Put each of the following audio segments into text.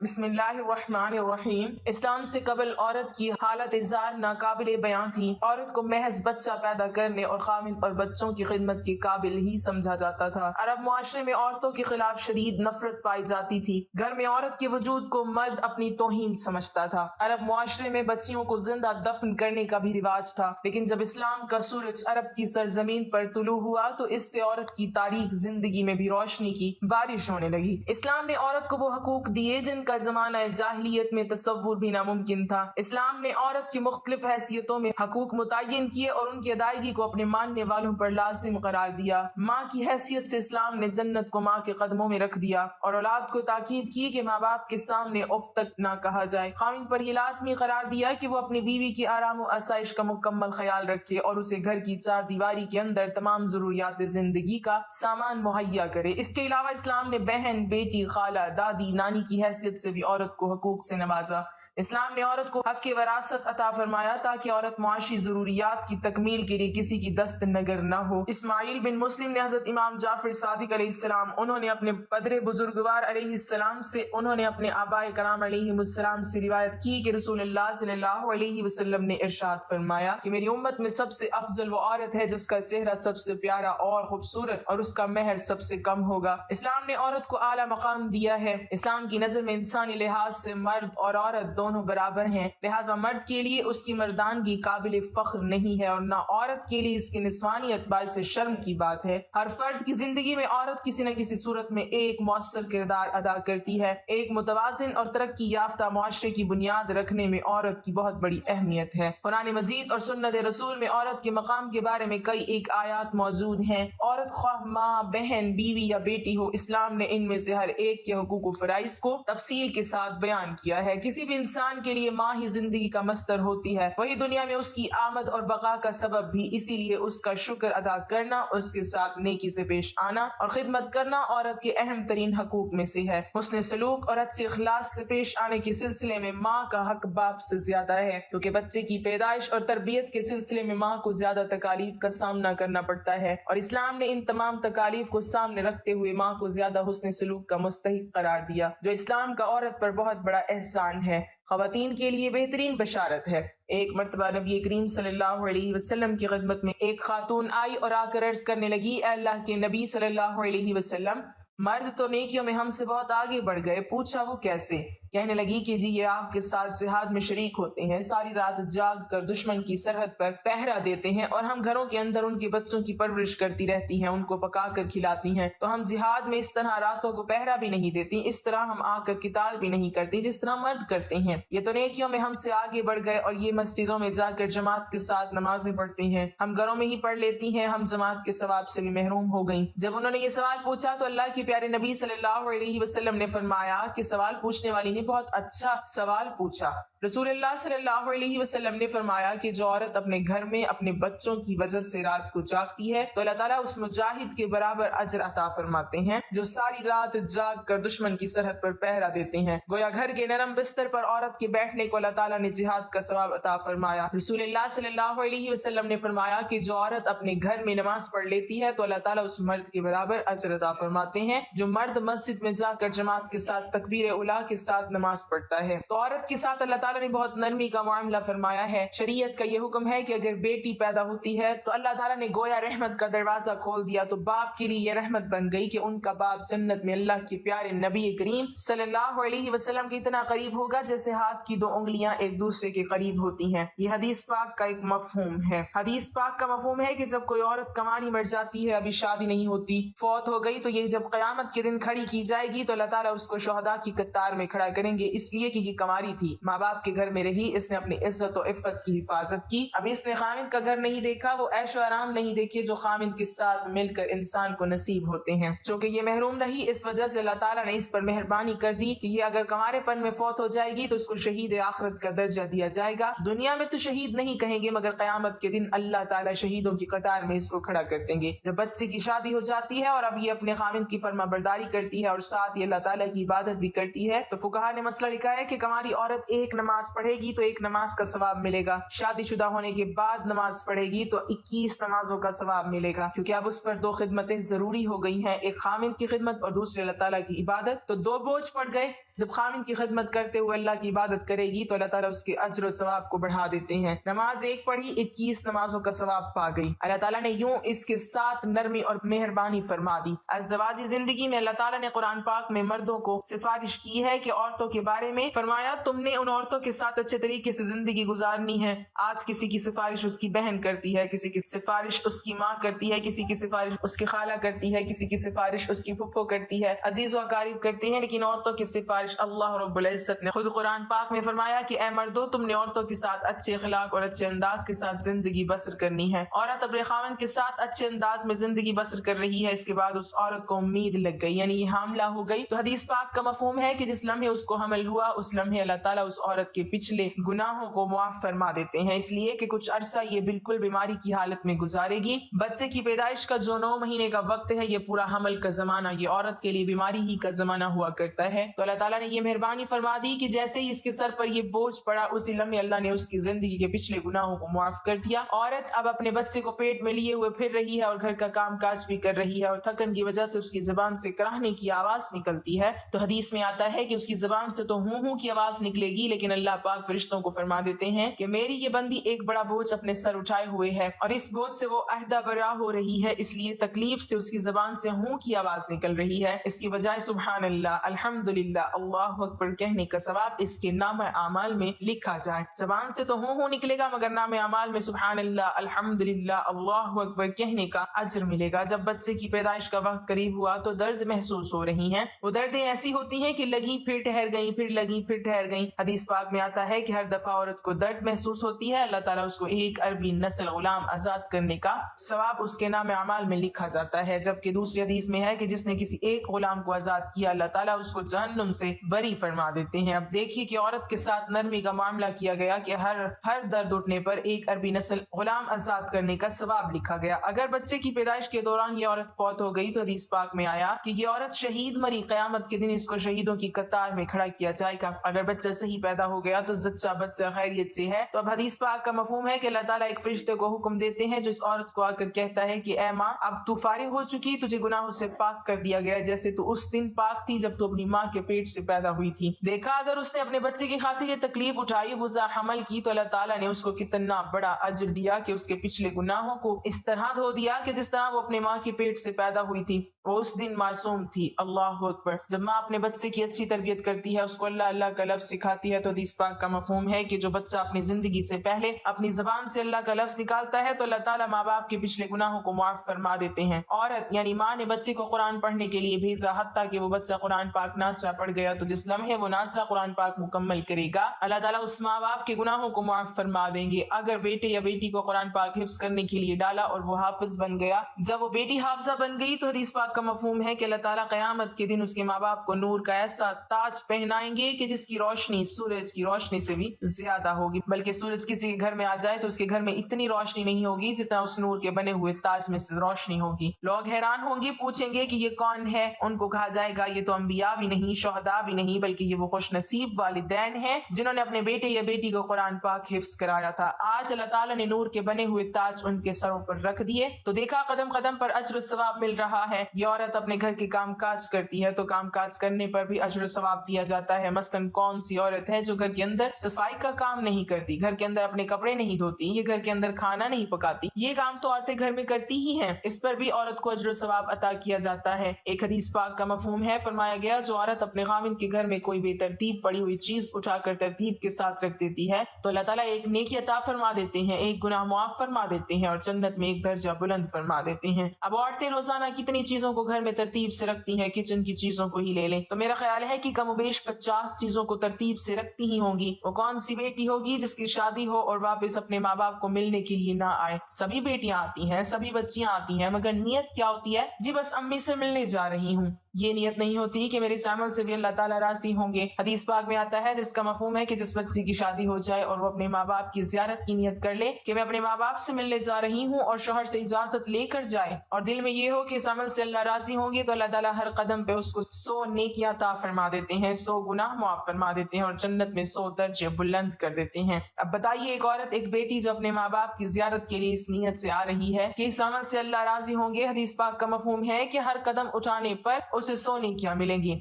بسم اللہ الرحمن الرحیم۔ اسلام سے قبل عورت کی حالت زار ناقابل بیان تھی۔ عورت کو محض بچہ پیدا کرنے اور خاوند اور بچوں کی خدمت کے قابل ہی سمجھا جاتا تھا۔ عرب معاشرے میں عورتوں کے خلاف شدید نفرت پائی جاتی تھی۔ گھر میں عورت کے وجود کو مرد اپنی توہین سمجھتا تھا۔ عرب معاشرے میں بچیوں کو زندہ دفن کرنے کا بھی رواج تھا، لیکن جب اسلام کا سورج عرب کی سرزمین پر طلوع ہوا تو اس سے عورت کی تاریک زندگی میں بھی روشنی کی بارش ہونے لگی۔ اسلام نے عورت کو وہ حقوق دیے جن کا زمانہ جاہلیت میں تصور بھی ناممکن تھا۔ اسلام نے عورت کی مختلف حیثیتوں میں حقوق متعین کیے اور ان کی ادائیگی کو اپنے ماننے والوں پر لازم قرار دیا۔ ماں کی حیثیت سے اسلام نے جنت کو ماں کے قدموں میں رکھ دیا اور اولاد کو تاکید کی کہ ماں باپ کے سامنے اف تک نہ کہا جائے۔ خاوند پر یہ لازمی قرار دیا کہ وہ اپنی بیوی کی آرام و آسائش کا مکمل خیال رکھے اور اسے گھر کی چار دیواری کے اندر تمام ضروریات زندگی کا سامان مہیا کرے۔ اس کے علاوہ اسلام نے بہن، بیٹی، خالہ، دادی، نانی کی حیثیت سے بھی عورت کو حقوق سے نوازا۔ اسلام نے عورت کو حق وراثت عطا فرمایا تاکہ عورت معاشی ضروریات کی تکمیل کے لیے کسی کی دست نگر نہ ہو۔ اسماعیل بن مسلم نے حضرت امام جعفر صادق علیہ السلام انہوں نے اپنے پدر بزرگوار علیہ السلام سے انہوں نے اپنے آبائے کرام علیہ السلام سے روایت کی کہ رسول اللہ صلی اللہ علیہ وسلم نے ارشاد فرمایا کہ میری امت میں سب سے افضل وہ عورت ہے جس کا چہرہ سب سے پیارا اور خوبصورت اور اس کا مہر سب سے کم ہوگا۔ اسلام نے عورت کو اعلیٰ مقام دیا ہے۔ اسلام کی نظر میں انسانی لحاظ سے مرد اور عورت دونوں برابر ہیں، لہٰذا مرد کے لیے اس کی مردانگی قابل فخر نہیں ہے اور نہ عورت کے لیے اس کی نسوانیت باعث شرم کی بات ہے۔ ہر فرد کی زندگی میں عورت کسی نہ کسی صورت میں ایک مؤثر کردار ادا کرتی ہے۔ ایک متوازن اور ترقی یافتہ معاشرے کی بنیاد رکھنے میں عورت کی بہت بڑی اہمیت ہے۔ قرآن مجید اور سنت رسول میں عورت کے مقام کے بارے میں کئی ایک آیات موجود ہیں۔ عورت خواہ ماں، بہن، بیوی یا بیٹی ہو، اسلام نے ان میں سے ہر ایک کے حقوق و فرائض کو تفصیل کے ساتھ بیان کیا ہے۔ کسی بھی انسان کے لیے ماں ہی زندگی کا مصدر ہوتی ہے، وہی دنیا میں اس کی آمد اور بقا کا سبب بھی، اسی لیے اس کا شکر ادا کرنا، اس کے ساتھ نیکی سے پیش آنا اور خدمت کرنا عورت کے اہم ترین حقوق میں سے ہے۔ حسن سلوک اور اچھے اخلاص سے پیش آنے کے سلسلے میں ماں کا حق باپ سے زیادہ ہے، کیونکہ بچے کی پیدائش اور تربیت کے سلسلے میں ماں کو زیادہ تکالیف کا سامنا کرنا پڑتا ہے، اور اسلام نے ان تمام تکالیف کو سامنے رکھتے ہوئے ماں کو زیادہ حسن سلوک کا مستحق قرار دیا، جو اسلام کا عورت پر بہت بڑا احسان ہے۔ خواتین کے لیے بہترین بشارت ہے۔ ایک مرتبہ نبی کریم صلی اللہ علیہ وسلم کی خدمت میں ایک خاتون آئی اور آ کر عرض کرنے لگی، اے اللہ کے نبی صلی اللہ علیہ وسلم، مرد تو نیکیوں میں ہم سے بہت آگے بڑھ گئے۔ پوچھا وہ کیسے؟ کہنے لگی کہ جی یہ آپ کے ساتھ جہاد میں شریک ہوتے ہیں، ساری رات جاگ کر دشمن کی سرحد پر پہرا دیتے ہیں، اور ہم گھروں کے اندر ان کے بچوں کی پرورش کرتی رہتی ہیں، ان کو پکا کر کھلاتی ہیں، تو ہم جہاد میں اس طرح راتوں کو پہرا بھی نہیں دیتی، اس طرح ہم آ کر قتال بھی نہیں کرتی جس طرح مرد کرتے ہیں۔ یہ تو نیکیوں میں ہم سے آگے بڑھ گئے اور یہ مسجدوں میں جا کر جماعت کے ساتھ نمازیں پڑھتے ہیں، ہم گھروں میں ہی پڑھ لیتی ہیں، ہم جماعت کے ثواب سے بھی محروم ہو گئیں۔ جب انہوں نے یہ سوال پوچھا تو اللہ کے پیارے نبی صلی اللہ علیہ وسلم نے فرمایا کہ سوال پوچھنے والی نے بہت اچھا سوال پوچھا۔ رسول اللہ صلی اللہ علیہ وسلم نے فرمایا کہ جو عورت اپنے گھر میں اپنے بچوں کی وجہ سے رات کو جاگتی ہے تو اللہ تعالیٰ اس مجاہد کے برابر اجر عطا فرماتے ہیں جو ساری رات جاگ کر دشمن کی سرحد پر پہرا دیتے ہیں۔ گویا گھر کے نرم بستر پر عورت کے بیٹھنے کو اللہ تعالیٰ نے جہاد کا ثواب عطا فرمایا۔ رسول اللہ صلی اللہ علیہ وسلم نے فرمایا کہ جو عورت اپنے گھر میں نماز پڑھ لیتی ہے تو اللہ تعالیٰ اس مرد کے برابر اجر عطا فرماتے ہیں جو مرد مسجد میں جا کر جماعت کے ساتھ تکبیر اولیٰ کے ساتھ نماز پڑھتا ہے۔ تو عورت کے ساتھ اللہ تعالیٰ نے بہت نرمی کا معاملہ فرمایا ہے۔ شریعت کا یہ حکم ہے کہ اگر بیٹی پیدا ہوتی ہے تو اللہ تعالیٰ نے گویا رحمت کا دروازہ کھول دیا، تو باپ کے لیے یہ رحمت بن گئی کہ ان کا باپ جنت میں اللہ کے پیارے نبی کریم صلی اللہ علیہ وسلم کے اتنا قریب ہوگا جیسے ہاتھ کی دو انگلیاں ایک دوسرے کے قریب ہوتی ہیں۔ یہ حدیث پاک کا ایک مفہوم ہے۔ حدیث پاک کا مفہوم ہے کہ جب کوئی عورت کنواری مر جاتی ہے، ابھی شادی نہیں ہوتی، فوت ہو گئی، تو یہ جب قیامت کے دن کھڑی کی جائے گی تو اللہ تعالیٰ اس کو شہداء کی قطار میں کھڑا کریں گے، اس لیے کہ یہ کنواری تھی، ماں باپ کے گھر میں رہی، اس نے اپنی عزت و عفت کی حفاظت کی۔ اب اس نے خامند کا گھر نہیں دیکھا، وہ عیش و آرام نہیں دیکھے جو خامند کے ساتھ مل کر انسان کو نصیب ہوتے ہیں۔ چونکہ یہ محروم رہی، اس وجہ سے اللہ تعالیٰ نے اس پر مہربانی کر دی کہ یہ اگر کنوارے پن میں فوت ہو جائے گی تو اس کو شہید آخرت کا درجہ دیا جائے گا۔ دنیا میں تو شہید نہیں کہیں گے، مگر قیامت کے دن اللہ تعالیٰ شہیدوں کی قطار میں اس کو کھڑا کر دیں گے۔ جب بچے کی شادی ہو جاتی ہے اور اب یہ اپنے خامند کی فرما برداری کرتی ہے اور ساتھ یہ اللہ تعالیٰ کی عبادت بھی کرتی ہے، تو فقہا نے مسئلہ لکھا ہے کہ کنواری عورت ایک نماز پڑھے گی تو ایک نماز کا ثواب ملے گا، شادی شدہ ہونے کے بعد نماز پڑھے گی تو 21 نمازوں کا ثواب ملے گا، کیونکہ اب اس پر دو خدمتیں ضروری ہو گئی ہیں، ایک خامند کی خدمت اور دوسرے اللہ تعالیٰ کی عبادت، تو دو بوجھ پڑ گئے۔ جب خاوند کی خدمت کرتے ہوئے اللہ کی عبادت کرے گی تو اللہ تعالیٰ اس کے اجر و ثواب کو بڑھا دیتے ہیں۔ نماز ایک پڑھی 21 نمازوں کا ثواب پا گئی۔ اللہ تعالیٰ نے یوں اس کے ساتھ نرمی اور مہربانی فرما دی۔ ازدواجی زندگی میں اللہ تعالیٰ نے قرآن پاک میں مردوں کو سفارش کی ہے کہ عورتوں کے بارے میں فرمایا تم نے ان عورتوں کے ساتھ اچھے طریقے سے زندگی گزارنی ہے۔ آج کسی کی سفارش اس کی بہن کرتی ہے، کسی کی سفارش اس کی ماں کرتی ہے، کسی کی سفارش اس کی خالہ کرتی ہے، کسی کی سفارش اس کی پھپھو کرتی ہے، عزیز و اقارب کرتے ہیں، لیکن عورتوں کی سفارش اللہ رب العزت نے خود قرآن پاک میں فرمایا کہ اے مردو تم نے عورتوں کے ساتھ اچھے اخلاق اور اچھے انداز کے ساتھ زندگی بسر کرنی ہے۔ عورت اپنے خاوند کے ساتھ اچھے انداز میں زندگی بسر کر رہی ہے، اس کے بعد اس عورت کو امید لگ گئی، یعنی یہ حاملہ ہو گئی، تو حدیث پاک کا مفہوم ہے کہ جس لمحے اس کو حمل ہوا اس لمحے اللہ تعالیٰ اس عورت کے پچھلے گناہوں کو معاف فرما دیتے ہیں، اس لیے کہ کچھ عرصہ یہ بالکل بیماری کی حالت میں گزارے گی۔ بچے کی پیدائش کا جو 9 مہینے کا وقت ہے یہ پورا حمل کا زمانہ یہ عورت کے لیے بیماری ہی کا زمانہ ہوا کرتا ہے، تو اللہ تعالیٰ نے یہ مہربانی فرما دی کہ جیسے ہی اس کے سر پر یہ بوجھ پڑا اسی لمحے اللہ نے اس کی زندگی کے پچھلے گناہوں کو معاف کر دیا۔ عورت اب اپنے بچے کو پیٹ میں لیے ہوئے پھر رہی ہے اور گھر کا کام کاج بھی کر رہی ہے، اور تھکن کی وجہ سے اس کی زبان سے کراہنے کی آواز نکلتی ہے، تو حدیث میں آتا ہے کہ اس کی زبان سے تو ہوں ہوں کی آواز نکلے گی، لیکن اللہ پاک فرشتوں کو فرما دیتے ہیں کہ میری یہ بندی ایک بڑا بوجھ اپنے سر اٹھائے ہوئے ہے اور اس بوجھ سے وہ عہدہ برا ہو رہی ہے، اس لیے تکلیف سے اس کی زبان سے ہوں کی آواز نکل رہی ہے، اس کی بجائے سبحان اللہ الحمدللہ اللہ اکبر کہنے کا ثواب اس کے نام اعمال میں لکھا جائے۔ زبان سے تو ہوں نکلے گا مگر نام اعمال میں سبحان اللہ الحمدللہ اللہ اکبر کہنے کا اجر ملے گا۔ جب بچے کی پیدائش کا وقت قریب ہوا تو درد محسوس ہو رہی ہیں، وہ دردیں ایسی ہوتی ہیں کہ لگی پھر ٹھہر گئیں، پھر لگی پھر ٹھہر گئیں۔ حدیث پاک میں آتا ہے کہ ہر دفعہ عورت کو درد محسوس ہوتی ہے اللہ تعالیٰ اس کو ایک عربی نسل غلام آزاد کرنے کا ثواب اس کے نام اعمال میں لکھا جاتا ہے، جبکہ دوسری حدیث میں ہے کہ جس نے کسی ایک غلام کو آزاد کیا اللہ تعالیٰ اس کو جہنم سے بری فرما دیتے ہیں۔ اب دیکھیے کہ عورت کے ساتھ نرمی کا معاملہ کیا گیا کہ ہر درد اٹھنے پر ایک عربی نسل غلام آزاد کرنے کا ثواب لکھا گیا۔ اگر بچے کی پیدائش کے دوران یہ عورت فوت ہو گئی تو حدیث پاک میں آیا کہ یہ عورت شہید مری، قیامت کے دن اس کو شہیدوں کی قطار میں کھڑا کیا جائے گا۔ اگر بچہ صحیح پیدا ہو گیا تو زچہ بچہ خیریت سے ہے، تو اب حدیث پاک کا مفہوم ہے کہ اللہ تعالیٰ ایک فرشتے کو حکم دیتے ہیں جو اس عورت کو آ کر کہتا ہے کہ اے ماں اب تو فارغ ہو چکی، تجھے گناہوں سے پاک کر دیا گیا جیسے تو اس دن پاک تھی جب تو اپنی ماں کے پیٹ سے پیدا ہوئی تھی۔ دیکھا اگر اس نے اپنے بچے کی خاطر یہ تکلیف اٹھائی، وضع حمل کی، تو اللہ تعالیٰ نے اس کو کتنا بڑا اجر دیا کہ اس کے پچھلے گناہوں کو اس طرح دھو دیا کہ جس طرح وہ اپنے ماں کے پیٹ سے پیدا ہوئی تھی، وہ اس دن معصوم تھی۔ اللہ اکبر۔ جب ماں اپنے بچے کی اچھی تربیت کرتی ہے، اس کو اللہ اللہ کا لفظ سکھاتی ہے، تو حدیث پاک کا مفہوم ہے کہ جو بچہ اپنی زندگی سے پہلے اپنی زبان سے اللہ کا لفظ نکالتا ہے تو اللہ تعالیٰ ماں باپ کے پچھلے گناہوں کو معاف فرما دیتے ہیں۔ عورت یعنی ماں نے بچے کو قرآن پڑھنے کے لیے بھیجا، حتیٰ کہ وہ بچہ قرآن پاک ناصرہ پڑھ گیا، تو جس لمحے وہ ناصرہ قرآن پاک مکمل کرے گا اللہ تعالیٰ اس ماں باپ کے گناہوں کو معاف فرما دیں گے۔ اگر بیٹے یا بیٹی کو قرآن پاک حفظ کرنے کے لیے ڈالا اور وہ حافظ بن گیا، جب وہ بیٹی حافظہ بن گئی تو حدیث پاک کا مفہوم ہے کہ اللہ تعالیٰ قیامت کے دن اس کے ماں باپ کو نور کا ایسا تاج پہنائیں گے کہ جس کی روشنی سورج کی روشنی سے بھی زیادہ ہوگی، بلکہ سورج کسی کے گھر میں آ جائے تو اس کے گھر میں اتنی روشنی نہیں ہوگی جتنا اس نور کے بنے ہوئے تاج میں سے روشنی ہوگی۔ لوگ حیران ہوں گے، پوچھیں گے کہ یہ کون ہے؟ ان کو کہا جائے گا یہ تو انبیاء بھی نہیں، شہداء بھی نہیں، بلکہ یہ وہ خوش نصیب والدین ہیں جنہوں نے اپنے بیٹے یا بیٹی کو قرآن پاک حفظ کرایا تھا۔ آج اللہ تعالیٰ نے نور کے بنے ہوئے تاج ان کے سروں پر رکھ دیے، تو دیکھا قدم قدم پر اجر و ثواب مل رہا ہے۔ یہ عورت اپنے گھر کے کام کاج کرتی ہے تو کام کاج کرنے پر بھی اجر و ثواب دیا جاتا ہے۔ مثلاً کون سی عورت ہے جو گھر کے اندر صفائی کا کام نہیں کرتی، گھر کے اندر اپنے کپڑے نہیں دھوتی، یہ گھر کے اندر کھانا نہیں پکاتی، یہ کام تو عورتیں گھر میں کرتی ہی ہیں، اس پر بھی عورت کو اجر و ثواب عطا کیا جاتا ہے۔ ایک حدیث پاک کا مفہوم ہے، فرمایا گیا جو عورت اپنے خاوند کے گھر میں کوئی بے ترتیب پڑی ہوئی چیز اٹھا کر ترتیب کے ساتھ رکھ دیتی ہے تو اللہ تعالیٰ ایک نیکی عطا فرما دیتے ہیں، ایک گناہ معاف فرما دیتے ہیں اور جنت میں ایک درجہ بلند فرما دیتے ہیں۔ اب عورتیں روزانہ کتنی چیزوں کو گھر میں ترتیب سے رکھتی ہیں، کچن کی چیزوں کو ہی لے لیں تو میرا خیال ہے کہ کم و بیش 50 چیزوں کو ترتیب سے رکھتی ہی ہوں گی۔ وہ کون سی بیٹی ہوگی جس کی شادی ہو اور واپس اپنے ماں باپ کو ملنے کے لیے نہ آئے؟ سبھی بیٹیاں آتی ہیں، سبھی بچیاں آتی ہیں، مگر نیت کیا ہوتی ہے؟ جی بس امی سے ملنے جا رہی ہوں، یہ نیت نہیں ہوتی کہ میرے اس عمل سے بھی اللہ تعالیٰ راضی ہوں گے۔ حدیث پاک میں آتا ہے جس کا مفہوم ہے کہ جس بچی کی شادی ہو جائے اور وہ اپنے ماں باپ کی زیارت کی نیت کر لے کہ میں اپنے ماں باپ سے ملنے جا رہی ہوں اور شوہر سے اجازت لے کر جائے اور دل میں یہ ہو کہ اس عمل سے اللہ راضی ہوں گے تو اللہ تعالیٰ ہر قدم پہ اس کو 100 نیکیاں عطا فرما دیتے ہیں، 100 گناہ معاف فرما دیتے ہیں اور جنت میں 100 درجے بلند کر دیتے ہیں۔ اب بتائیے ایک عورت، ایک بیٹی جو اپنے ماں باپ کی زیارت کے لیے اس نیت سے آ رہی ہے کہ اس عمل سے اللہ راضی ہوں گے، حدیث پاک کا مفہوم ہے کہ ہر قدم اٹھانے پر اسے 100 نیکیاں ملیں گی،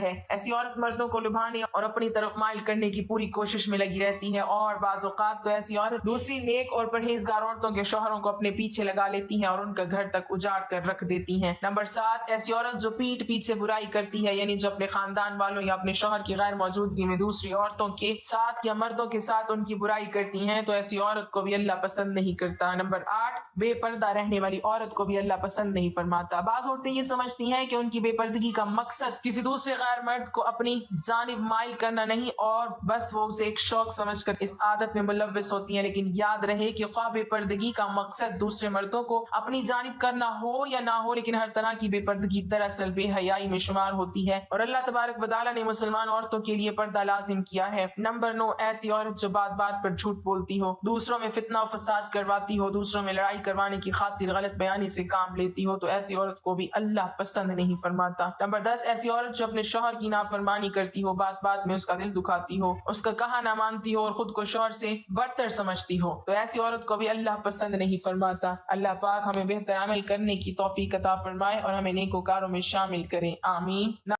ہے۔ ایسی عورت مردوں کو لبھانے اور اپنی طرف مائل کرنے کی پوری کوشش میں لگی رہتی ہے، اور بعض اوقات تو ایسی عورت دوسری نیک اور پرہیزگار عورتوں کے شوہروں کو اپنے پیچھے لگا لیتی ہیں اور ان کا گھر تک اجاڑ کر رکھ دیتی ہیں۔ نمبر 7، ایسی عورت جو پیٹھ پیچھے برائی کرتی ہے، یعنی جو اپنے خاندان والوں یا اپنے شوہر کی غیر موجودگی میں دوسری عورتوں کے ساتھ یا مردوں کے ساتھ ان کی برائی کرتی ہیں، تو ایسی عورت کو بھی اللہ پسند نہیں کرتا۔ نمبر 8، بے پردہ رہنے والی عورت کو بھی اللہ پسند نہیں فرماتا۔ بعض عورتیں یہ سمجھتی ہیں کہ ان کی بے پردگی کا مقصد کسی دوسرے غیر مرد کو اپنی جانب مائل کرنا نہیں، اور بس وہ اسے ایک شوق سمجھ کر اس عادت میں ملوث ہوتی ہیں، لیکن یاد رہے کہ خواہ بے پردگی کا مقصد دوسرے مردوں کو اپنی جانب کرنا ہو یا نہ ہو، لیکن ہر طرح کی بے پردگی دراصل بے حیائی میں شمار ہوتی ہے، اور اللہ تبارک و تعالیٰ نے مسلمان عورتوں کے لیے پردہ لازم کیا ہے۔ نمبر 9، ایسی عورت جو بات بات پر جھوٹ بولتی ہو، دوسروں میں فتنہ و فساد کرواتی ہو، دوسروں میں لڑائی کروانے کی خاطر غلط بیانی سے کام لیتی ہو، تو ایسی عورت کو بھی اللہ پسند نہیں فرماتا۔ نمبر 10، ایسی عورت جو اپنے شوہر کی نافرمانی کرتی ہو، بات بات میں اس کا دل دکھاتی ہو، اس کا کہا نہ مانتی ہو اور خود کو شوہر سے برتر سمجھتی ہو، تو ایسی عورت کو بھی اللہ پسند نہیں فرماتا۔ اللہ پاک ہمیں بہتر عمل کرنے کی توفیق عطا فرمائے اور ہمیں نیکوکاروں میں شامل کرے، آمین۔